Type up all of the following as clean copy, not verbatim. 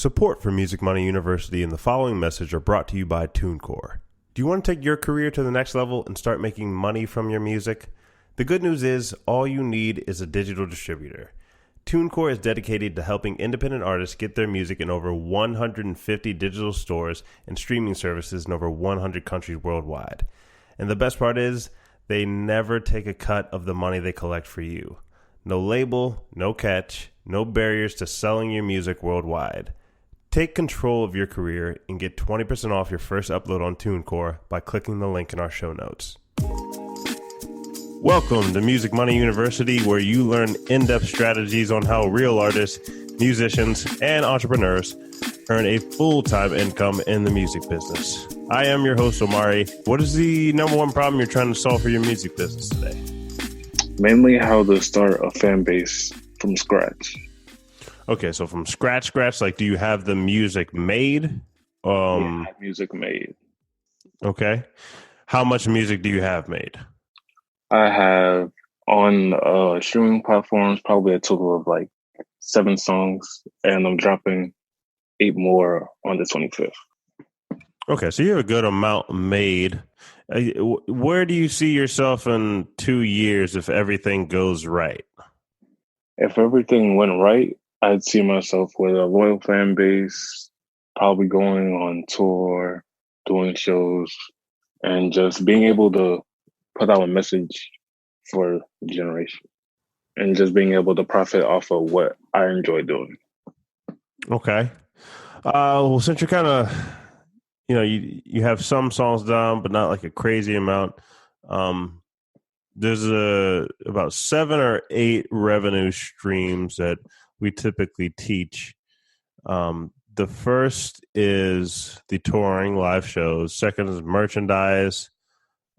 Support for Music Money University and the following message are brought to you by TuneCore. Do you want to take your career to the next level and start making money from your music? The good news is all you need is a digital distributor. TuneCore is dedicated to helping independent artists get their music in over 150 digital stores and streaming services in over 100 countries worldwide. And the best part is, they never take a cut of the money they collect for you. No label, no catch, no barriers to selling your music worldwide. Take control of your career and get 20% off your first upload on TuneCore by clicking the link in our show notes. Welcome to Music Money University, where you learn in-depth strategies on how real artists, musicians, and entrepreneurs earn a full-time income in the music business. I am your host, Omari. What is the number one problem you're trying to solve for your music business today? Mainly how to start a fan base from scratch. Okay, so from scratch, like, do you have the music made? Yeah, music made. Okay. How much music do you have made? I have on streaming platforms probably a total of like 7 songs, and I'm dropping 8 more on the 25th. Okay, so you have a good amount made. Where do you see yourself in 2 years if everything goes right? If everything went right, I'd see myself with a loyal fan base, probably going on tour, doing shows, and just being able to put out a message for the generation, and just being able to profit off of what I enjoy doing. Okay. Well, since you're kind of, you have some songs down, but not like a crazy amount. There's about 7 or 8 revenue streams that we typically teach. The first is the touring live shows. Second is merchandise.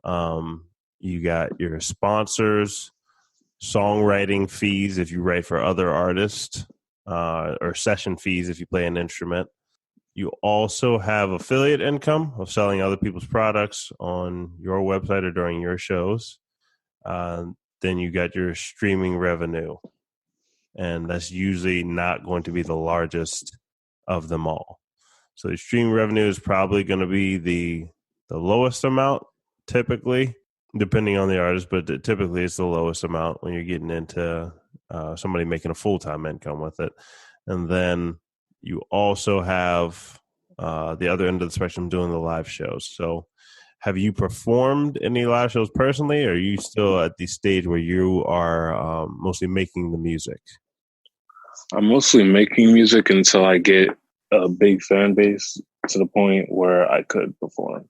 You got your sponsors, songwriting fees if you write for other artists, or session fees if you play an instrument. You also have affiliate income of selling other people's products on your website or during your shows. Then you got your streaming revenue, and that's usually not going to be the largest of them all. So the streaming revenue is probably going to be the lowest amount, typically, depending on the artist, but typically it's the lowest amount when you're getting into somebody making a full-time income with it. And then you also have the other end of the spectrum doing the live shows. So have you performed any live shows personally, or are you still at the stage where you are mostly making the music? I'm mostly making music until I get a big fan base to the point where I could perform.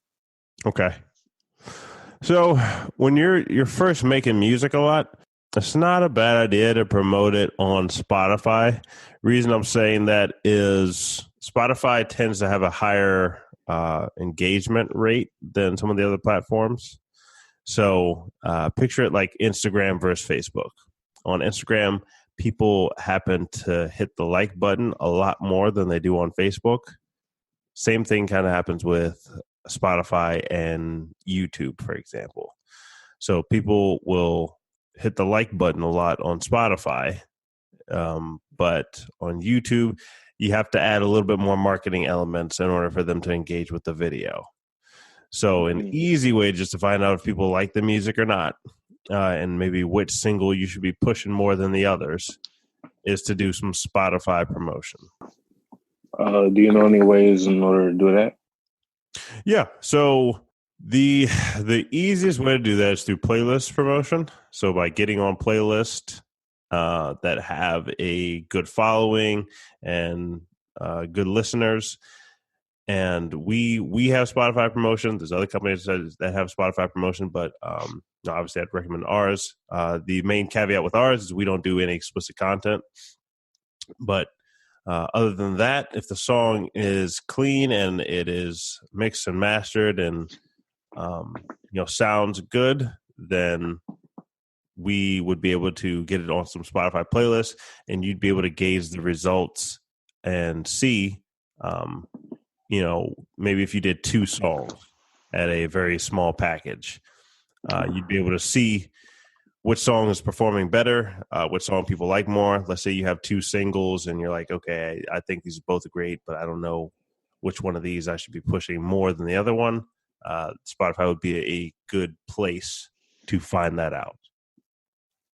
Okay. So when you're first making music a lot, it's not a bad idea to promote it on Spotify. Reason I'm saying that is Spotify tends to have a higher engagement rate than some of the other platforms. So picture it like Instagram versus Facebook. On Instagram, people happen to hit the like button a lot more than they do on Facebook. Same thing kind of happens with Spotify and YouTube, for example. So people will hit the like button a lot on Spotify, but on YouTube, you have to add a little bit more marketing elements in order for them to engage with the video. So an easy way just to find out if people like the music or not, and maybe which single you should be pushing more than the others, is to do some Spotify promotion. Do you know any ways in order to do that? Yeah. So the easiest way to do that is through playlist promotion. So by getting on playlists that have a good following and good listeners. And we have Spotify promotion. There's other companies that have Spotify promotion, but obviously I'd recommend ours. The main caveat with ours is we don't do any explicit content. But other than that, if the song is clean and it is mixed and mastered and sounds good, then we would be able to get it on some Spotify playlists, and you'd be able to gauge the results and see, maybe if you did 2 songs at a very small package, you'd be able to see which song is performing better, which song people like more. Let's say you have two singles and you're like, okay, I think these are both great, but I don't know which one of these I should be pushing more than the other one. Spotify would be a good place to find that out.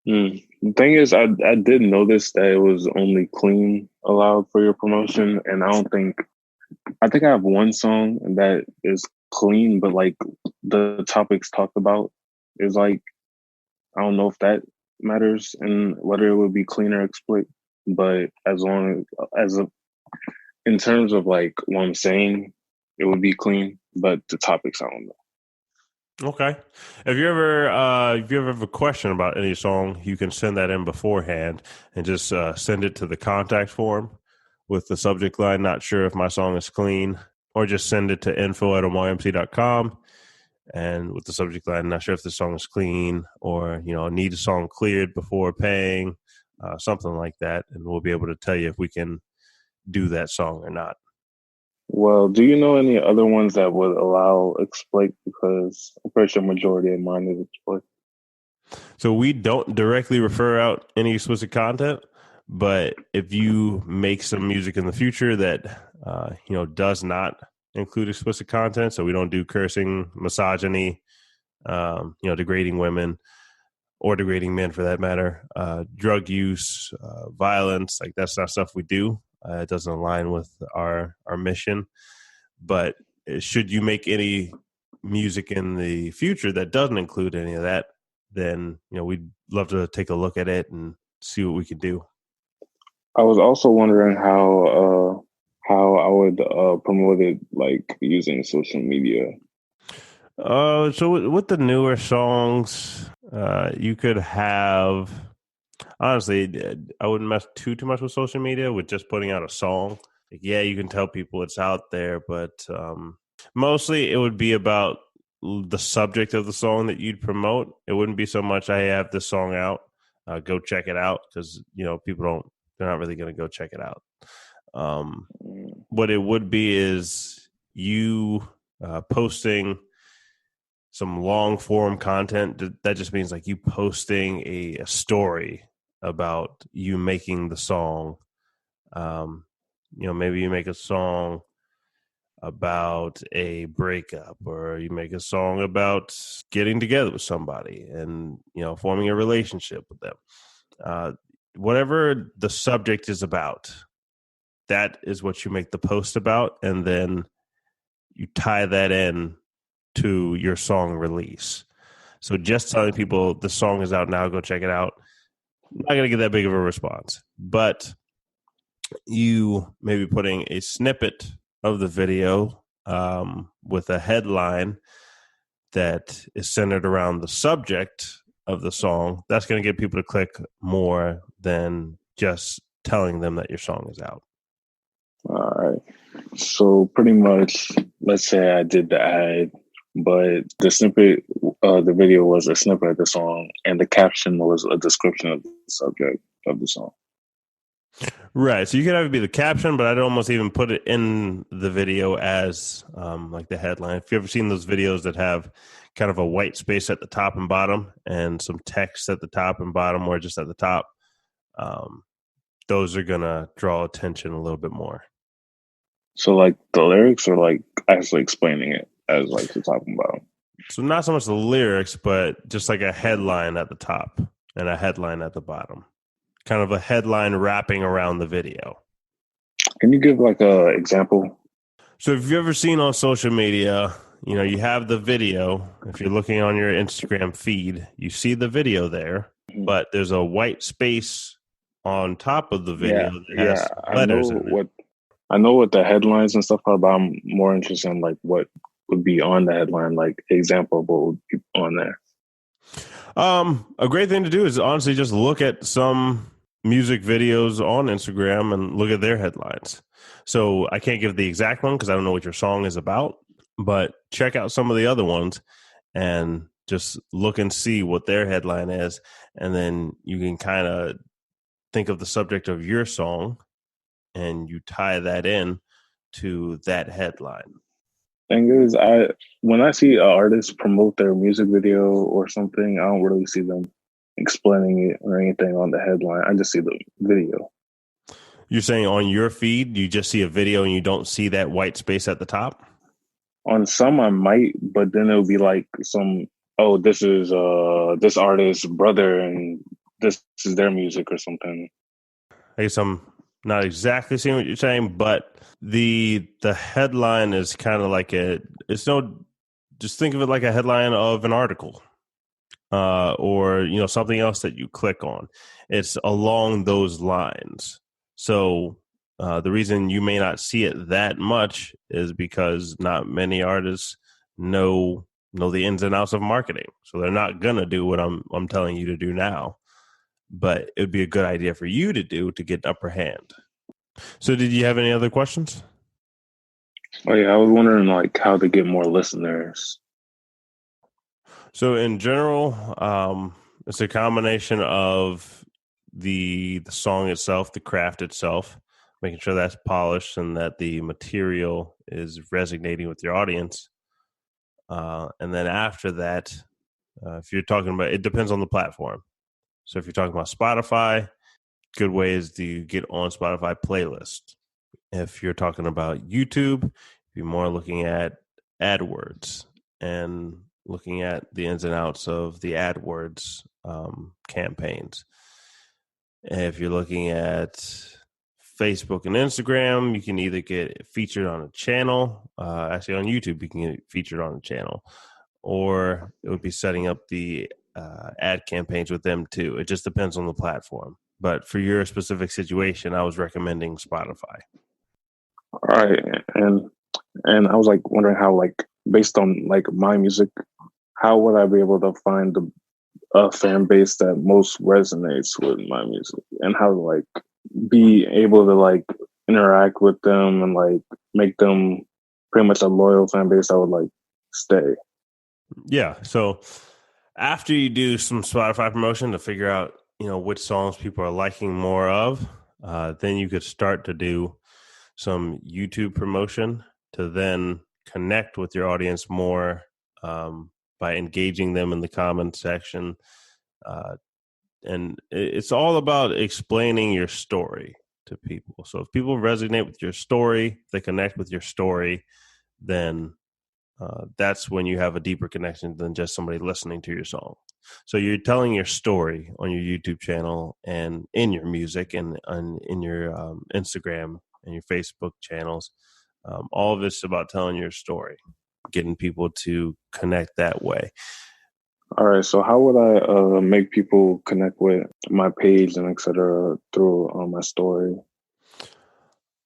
The thing is, I didn't notice that it was only clean allowed for your promotion, and I think I have one song that is clean, but like the topics talked about is like I don't know if that matters and whether it would be clean or explicit, but as long as in terms of like what I'm saying, it would be clean, but the topics I don't know. Okay. If you ever have a question about any song, you can send that in beforehand and just send it to the contact form with the subject line, not sure if my song is clean, or just send it to info@omymc.com and with the subject line, not sure if the song is clean, or, need a song cleared before paying, something like that. And we'll be able to tell you if we can do that song or not. Well, do you know any other ones that would allow exploit? Because I'm pretty sure majority of mine is exploit. So we don't directly refer out any explicit content, but if you make some music in the future that does not include explicit content, so we don't do cursing, misogyny, degrading women or degrading men for that matter, drug use, violence, like that's not stuff we do. It doesn't align with our mission. But should you make any music in the future that doesn't include any of that, then we'd love to take a look at it and see what we can do. I was also wondering how I would promote it, like using social media. So with the newer songs, you could have. Honestly, I wouldn't mess too much with social media with just putting out a song. Like, yeah, you can tell people it's out there, but mostly it would be about the subject of the song that you'd promote. It wouldn't be so much, I have this song out, go check it out, because they're not really going to go check it out. What it would be is you posting some long form content. That just means like you posting a story about you making the song. Maybe you make a song about a breakup, or you make a song about getting together with somebody and forming a relationship with them. Whatever the subject is about, that is what you make the post about, and then you tie that in to your song release. So just telling people the song is out now, go check it out, not going to get that big of a response. But you may be putting a snippet of the video with a headline that is centered around the subject of the song. That's going to get people to click more than just telling them that your song is out. All right. So pretty much, let's say I did the ad, but the snippet, the video was a snippet of the song, and the caption was a description of the subject of the song. Right. So you could have it be the caption, but I'd almost even put it in the video as like the headline. If you've ever seen those videos that have kind of a white space at the top and bottom and some text at the top and bottom, or just at the top, those are going to draw attention a little bit more. So like the lyrics are like actually explaining it as like the top and bottom. So not so much the lyrics, but just like a headline at the top and a headline at the bottom. Kind of a headline wrapping around the video. Can you give like a example? So if you've ever seen on social media, you have the video. If you're looking on your Instagram feed, you see the video there, but there's a white space on top of the video that has letters in it. I know what the headlines and stuff are, but I'm more interested in like what would be on the headline, like example of what would be on there. A great thing to do is honestly just look at some music videos on Instagram and look at their headlines. So I can't give the exact one because I don't know what your song is about, but check out some of the other ones and just look and see what their headline is. And then you can kind of think of the subject of your song and you tie that in to that headline. Thing is, when I see an artist promote their music video or something, I don't really see them explaining it or anything on the headline. I just see the video. You're saying on your feed, you just see a video and you don't see that white space at the top? On some I might, but then it'll be like some, oh, this is this artist's brother and this is their music or something. I guess I'm not exactly seeing what you're saying, but the headline is kind of like just think of it like a headline of an article, or something else that you click on. It's along those lines. So the reason you may not see it that much is because not many artists know the ins and outs of marketing, so they're not gonna do what I'm telling you to do now. But it would be a good idea for you to do to get an upper hand. So did you have any other questions? Oh yeah, I was wondering like how to get more listeners. So in general, it's a combination of the song itself, the craft itself, making sure that's polished and that the material is resonating with your audience. And then after that, if you're talking about, it depends on the platform. So if you're talking about Spotify, good way is to get on Spotify playlist. If you're talking about YouTube, you're more looking at AdWords and looking at the ins and outs of the AdWords campaigns. If you're looking at Facebook and Instagram, you can either get featured on a channel. Actually, on YouTube, you can get featured on a channel, or it would be setting up the ad campaigns with them too. It just depends on the platform. But for your specific situation, I was recommending Spotify. All right, and I was like wondering how like based on like my music, how would I be able to find the a fan base that most resonates with my music, and how to like be able to like interact with them and like make them pretty much a loyal fan base that would like stay. Yeah. So after you do some Spotify promotion to figure out, which songs people are liking more of, then you could start to do some YouTube promotion to then connect with your audience more, by engaging them in the comment section. And it's all about explaining your story to people. So if people resonate with your story, they connect with your story, then that's when you have a deeper connection than just somebody listening to your song. So you're telling your story on your YouTube channel and in your music and in your Instagram and your Facebook channels. All of it's about telling your story, getting people to connect that way. All right, so how would I make people connect with my page and etc. through my story?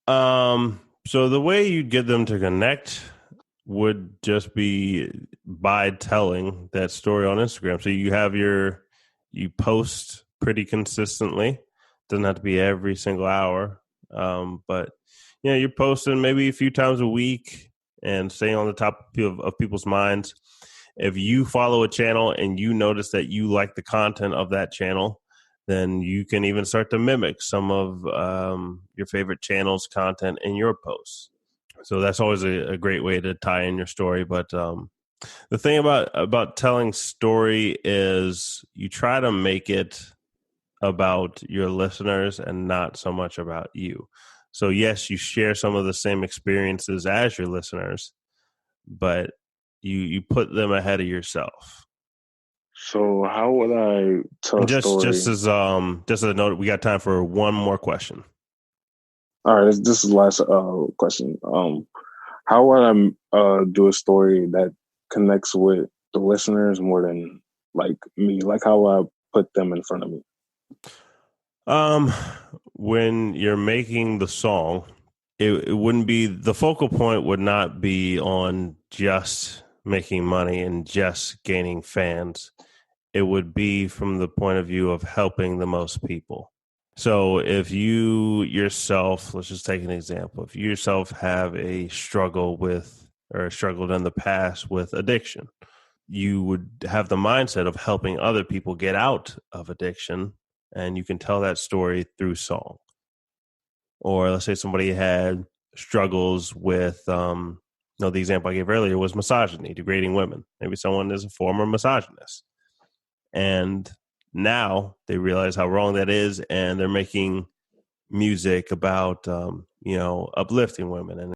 So the way you'd get them to connect would just be by telling that story on Instagram. So you post pretty consistently. Doesn't have to be every single hour. But you're posting maybe a few times a week and staying on the top of people's minds. If you follow a channel and you notice that you like the content of that channel, then you can even start to mimic some of your favorite channel's content in your posts. So that's always a great way to tie in your story. But the thing about telling story is you try to make it about your listeners and not so much about you. So yes, you share some of the same experiences as your listeners, but you put them ahead of yourself. So how would I tell And a story? just a note, we got time for one more question. All right, this is the last question. How would I do a story that connects with the listeners more than like me? Like how I put them in front of me? When you're making the song, it wouldn't be, the focal point would not be on just making money and just gaining fans. It would be from the point of view of helping the most people. So if you yourself, let's just take an example. If you yourself have a struggle with or struggled in the past with addiction, you would have the mindset of helping other people get out of addiction, and you can tell that story through song. Or let's say somebody had struggles with, the example I gave earlier was misogyny, degrading women. Maybe someone is a former misogynist, and now they realize how wrong that is, and they're making music about uplifting women, and